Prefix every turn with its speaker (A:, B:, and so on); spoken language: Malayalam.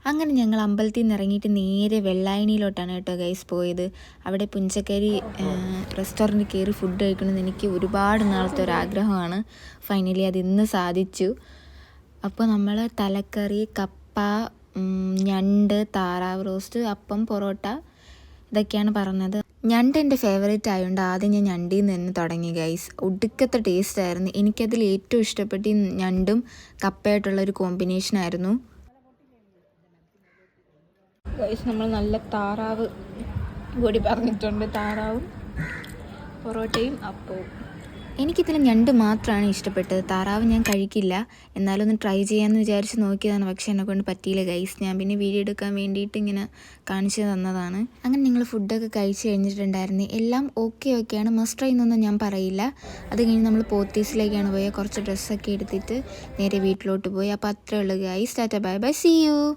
A: അങ്ങനെ ഞങ്ങൾ അമ്പലത്തിൽ നിന്ന് ഇറങ്ങിയിട്ട് നേരെ വെള്ളായണിയിലോട്ടാണ് കേട്ടോ ഗൈസ് പോയത്. അവിടെ പുഞ്ചക്കരി റെസ്റ്റോറൻറ്റിൽ കയറി ഫുഡ് കഴിക്കണമെന്ന് എനിക്ക് ഒരുപാട് നാളത്തെ ഒരാഗ്രഹമാണ്. ഫൈനലി അത് ഇന്ന് സാധിച്ചു. അപ്പോൾ നമ്മൾ തലക്കറി, കപ്പ, ഞണ്ട്, താറാവ് റോസ്റ്റ്, അപ്പം, പൊറോട്ട ഇതൊക്കെയാണ് പറഞ്ഞത്. ഞണ്ട് എൻ്റെ ഫേവറേറ്റ് ആയതുകൊണ്ട് ആദ്യം ഞാൻ ഞണ്ടിൽ നിന്ന് തന്നെ തുടങ്ങി ഗൈസ്. ഒടുക്കത്തെ ടേസ്റ്റ് ആയിരുന്നു. എനിക്കതിൽ ഏറ്റവും ഇഷ്ടപ്പെട്ട ഈ ഞണ്ടും കപ്പയായിട്ടുള്ളൊരു കോമ്പിനേഷനായിരുന്നു ഗൈസ്. നമ്മൾ നല്ല താറാവ് കൂടി പറഞ്ഞിട്ടുണ്ട്. താറാവും പൊറോട്ടയും അപ്പവും. എനിക്കിതിൽ ഞണ്ട് മാത്രമാണ് ഇഷ്ടപ്പെട്ടത്. താറാവ് ഞാൻ കഴിക്കില്ല. എന്നാലും ഒന്ന് ട്രൈ ചെയ്യാമെന്ന് വിചാരിച്ച് നോക്കിയതാണ്. പക്ഷേ എന്നെക്കൊണ്ട് പറ്റിയില്ല ഗൈസ്. ഞാൻ പിന്നെ വീഡിയോ എടുക്കാൻ വേണ്ടിയിട്ട് ഇങ്ങനെ കാണിച്ചു തന്നതാണ്. അങ്ങനെ നിങ്ങൾ ഫുഡൊക്കെ കഴിച്ച് കഴിഞ്ഞിട്ടുണ്ടായിരുന്നു. എല്ലാം ഓക്കെയാണ്. മസ്റ്റ് ട്രൈ എന്നൊന്നും ഞാൻ പറയില്ല. അത് കഴിഞ്ഞ് നമ്മൾ പോത്തീസിലേക്കാണ് പോയത്. കുറച്ച് ഡ്രസ്സൊക്കെ എടുത്തിട്ട് നേരെ വീട്ടിലോട്ട് പോയി. അപ്പോൾ അത്രേ ഉള്ളൂ guys. Tata bye bye, see U.